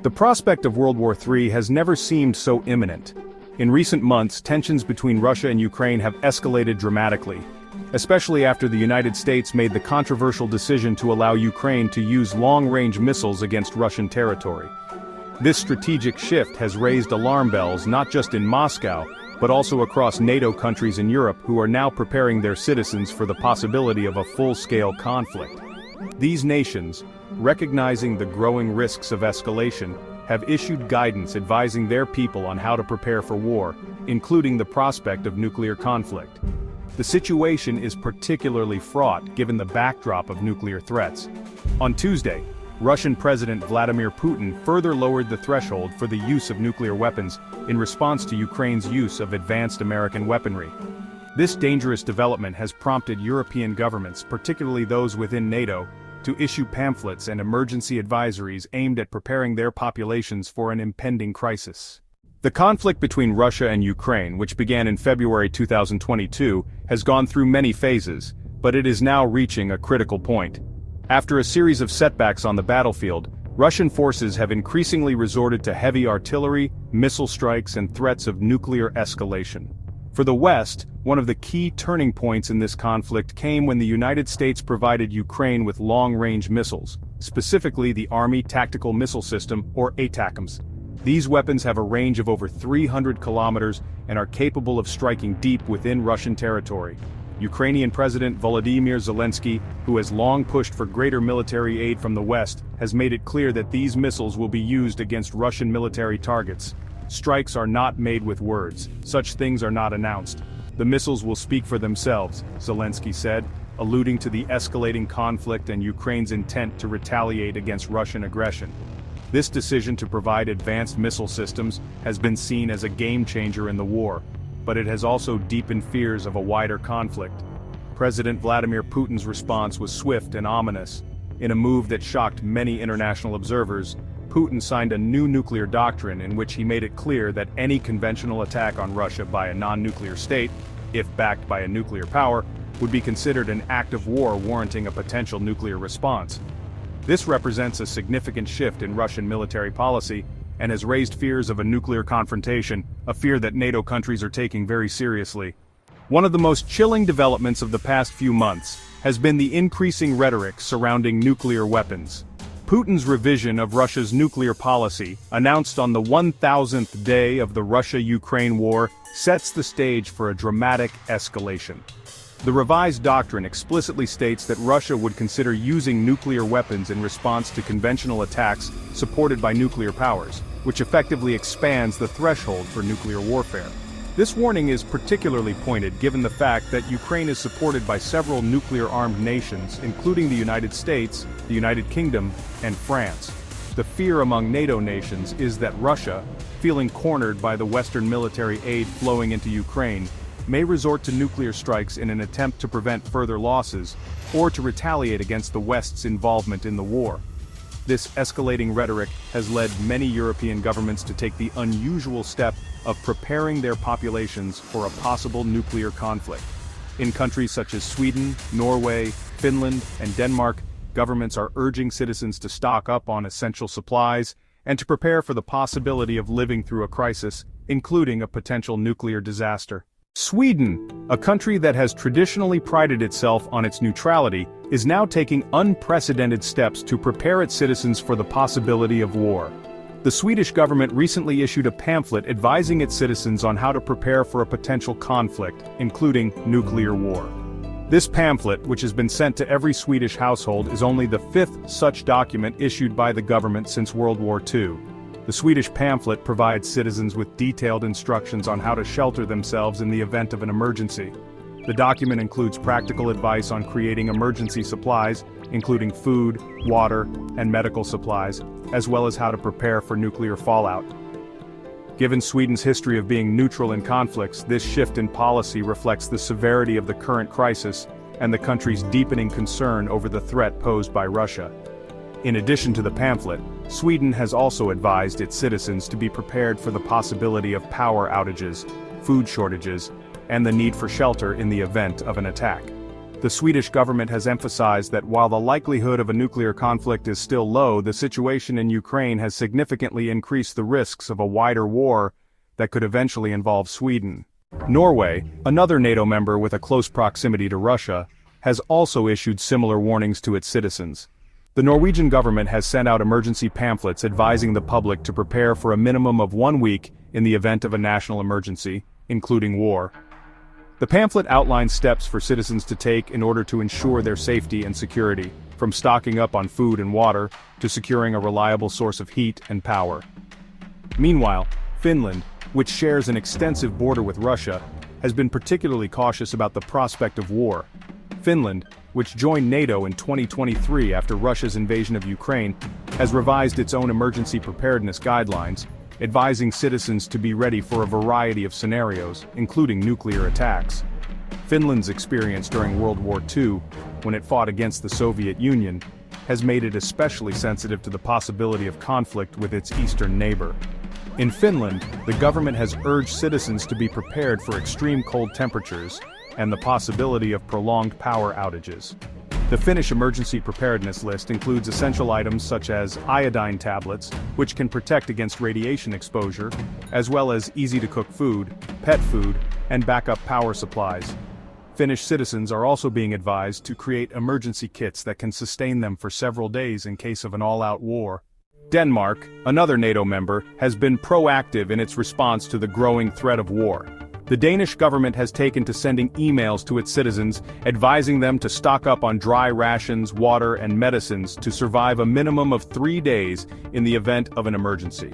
The prospect of World War III has never seemed so imminent. In recent months, tensions between Russia and Ukraine have escalated dramatically, especially after the United States made the controversial decision to allow Ukraine to use long-range missiles against Russian territory. This strategic shift has raised alarm bells not just in Moscow, but also across NATO countries in Europe who are now preparing their citizens for the possibility of a full-scale conflict. These nations, recognizing the growing risks of escalation, have issued guidance advising their people on how to prepare for war, including the prospect of nuclear conflict. The situation is particularly fraught given the backdrop of nuclear threats. On Tuesday, Russian President Vladimir Putin further lowered the threshold for the use of nuclear weapons in response to Ukraine's use of advanced American weaponry. This dangerous development has prompted European governments, particularly those within NATO, to issue pamphlets and emergency advisories aimed at preparing their populations for an impending crisis. The conflict between Russia and Ukraine, which began in February 2022, has gone through many phases, but it is now reaching a critical point. After a series of setbacks on the battlefield, Russian forces have increasingly resorted to heavy artillery, missile strikes, and threats of nuclear escalation. For the West, one of the key turning points in this conflict came when the United States provided Ukraine with long-range missiles, specifically the Army Tactical Missile System, or ATACMS. These weapons have a range of over 300 kilometers and are capable of striking deep within Russian territory. Ukrainian President Volodymyr Zelensky, who has long pushed for greater military aid from the West, has made it clear that these missiles will be used against Russian military targets. Strikes are not made with words. Such things are not announced. The missiles will speak for themselves, Zelensky said, alluding to the escalating conflict and Ukraine's intent to retaliate against Russian aggression. This decision to provide advanced missile systems has been seen as a game-changer in the war, but it has also deepened fears of a wider conflict. President Vladimir Putin's response was swift and ominous. In a move that shocked many international observers, Putin signed a new nuclear doctrine in which he made it clear that any conventional attack on Russia by a non-nuclear state, if backed by a nuclear power, would be considered an act of war warranting a potential nuclear response. This represents a significant shift in Russian military policy and has raised fears of a nuclear confrontation, a fear that NATO countries are taking very seriously. One of the most chilling developments of the past few months has been the increasing rhetoric surrounding nuclear weapons. Putin's revision of Russia's nuclear policy, announced on the 1000th day of the Russia-Ukraine war, sets the stage for a dramatic escalation. The revised doctrine explicitly states that Russia would consider using nuclear weapons in response to conventional attacks supported by nuclear powers, which effectively expands the threshold for nuclear warfare. This warning is particularly pointed given the fact that Ukraine is supported by several nuclear-armed nations, including the United States, the United Kingdom, and France. The fear among NATO nations is that Russia, feeling cornered by the Western military aid flowing into Ukraine, may resort to nuclear strikes in an attempt to prevent further losses, or to retaliate against the West's involvement in the war. This escalating rhetoric has led many European governments to take the unusual step of preparing their populations for a possible nuclear conflict. In countries such as Sweden, Norway, Finland, and Denmark, governments are urging citizens to stock up on essential supplies and to prepare for the possibility of living through a crisis, including a potential nuclear disaster. Sweden, a country that has traditionally prided itself on its neutrality, is now taking unprecedented steps to prepare its citizens for the possibility of war. The Swedish government recently issued a pamphlet advising its citizens on how to prepare for a potential conflict, including nuclear war. This pamphlet, which has been sent to every Swedish household, is only the fifth such document issued by the government since World War II. The Swedish pamphlet provides citizens with detailed instructions on how to shelter themselves in the event of an emergency. The document includes practical advice on creating emergency supplies, including food, water, and medical supplies, as well as how to prepare for nuclear fallout. Given Sweden's history of being neutral in conflicts, this shift in policy reflects the severity of the current crisis and the country's deepening concern over the threat posed by Russia. In addition to the pamphlet, Sweden has also advised its citizens to be prepared for the possibility of power outages, food shortages, and the need for shelter in the event of an attack. The Swedish government has emphasized that while the likelihood of a nuclear conflict is still low, the situation in Ukraine has significantly increased the risks of a wider war that could eventually involve Sweden. Norway, another NATO member with a close proximity to Russia, has also issued similar warnings to its citizens. The Norwegian government has sent out emergency pamphlets advising the public to prepare for a minimum of 1 week in the event of a national emergency, including war. The pamphlet outlines steps for citizens to take in order to ensure their safety and security, from stocking up on food and water to securing a reliable source of heat and power. Meanwhile, Finland, which shares an extensive border with Russia, has been particularly cautious about the prospect of war. Finland, which joined NATO in 2023 after Russia's invasion of Ukraine, has revised its own emergency preparedness guidelines, advising citizens to be ready for a variety of scenarios, including nuclear attacks. Finland's experience during World War II, when it fought against the Soviet Union, has made it especially sensitive to the possibility of conflict with its eastern neighbor. In Finland, the government has urged citizens to be prepared for extreme cold temperatures and the possibility of prolonged power outages. The Finnish emergency preparedness list includes essential items such as iodine tablets, which can protect against radiation exposure, as well as easy-to-cook food, pet food, and backup power supplies. Finnish citizens are also being advised to create emergency kits that can sustain them for several days in case of an all-out war. Denmark, another NATO member, has been proactive in its response to the growing threat of war. The Danish government has taken to sending emails to its citizens, advising them to stock up on dry rations, water, and medicines to survive a minimum of 3 days in the event of an emergency.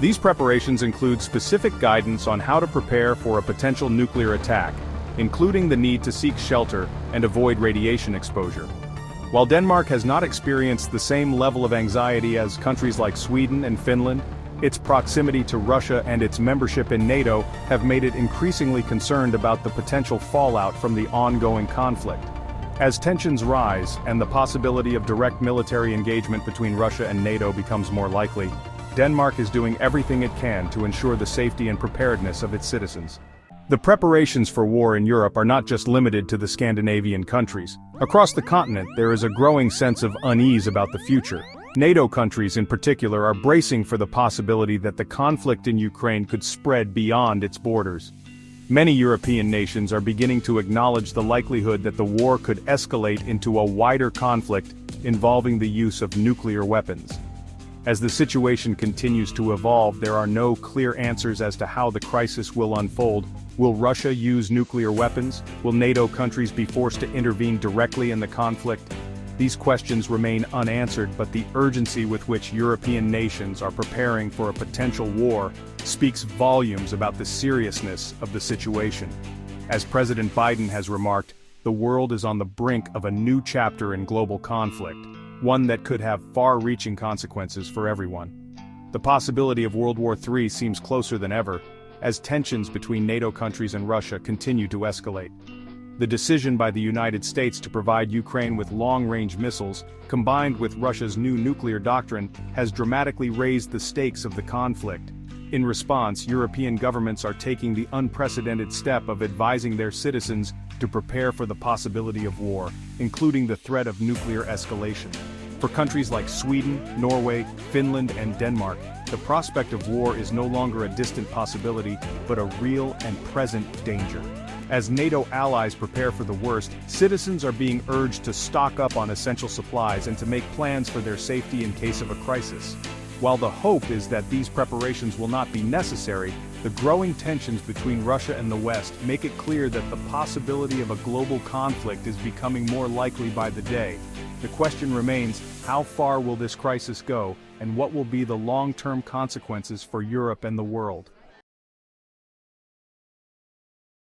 These preparations include specific guidance on how to prepare for a potential nuclear attack, including the need to seek shelter and avoid radiation exposure. While Denmark has not experienced the same level of anxiety as countries like Sweden and Finland, its proximity to Russia and its membership in NATO have made it increasingly concerned about the potential fallout from the ongoing conflict. As tensions rise and the possibility of direct military engagement between Russia and NATO becomes more likely, Denmark is doing everything it can to ensure the safety and preparedness of its citizens. The preparations for war in Europe are not just limited to the Scandinavian countries. Across the continent, there is a growing sense of unease about the future. NATO countries in particular are bracing for the possibility that the conflict in Ukraine could spread beyond its borders. Many European nations are beginning to acknowledge the likelihood that the war could escalate into a wider conflict involving the use of nuclear weapons. As the situation continues to evolve, there are no clear answers as to how the crisis will unfold. Will Russia use nuclear weapons? Will NATO countries be forced to intervene directly in the conflict? These questions remain unanswered, but the urgency with which European nations are preparing for a potential war speaks volumes about the seriousness of the situation. As President Biden has remarked, the world is on the brink of a new chapter in global conflict, one that could have far-reaching consequences for everyone. The possibility of World War III seems closer than ever, as tensions between NATO countries and Russia continue to escalate. The decision by the United States to provide Ukraine with long-range missiles, combined with Russia's new nuclear doctrine, has dramatically raised the stakes of the conflict. In response, European governments are taking the unprecedented step of advising their citizens to prepare for the possibility of war, including the threat of nuclear escalation. For countries like Sweden, Norway, Finland, and Denmark, the prospect of war is no longer a distant possibility, but a real and present danger. As NATO allies prepare for the worst, citizens are being urged to stock up on essential supplies and to make plans for their safety in case of a crisis. While the hope is that these preparations will not be necessary, the growing tensions between Russia and the West make it clear that the possibility of a global conflict is becoming more likely by the day. The question remains, how far will this crisis go, and what will be the long-term consequences for Europe and the world?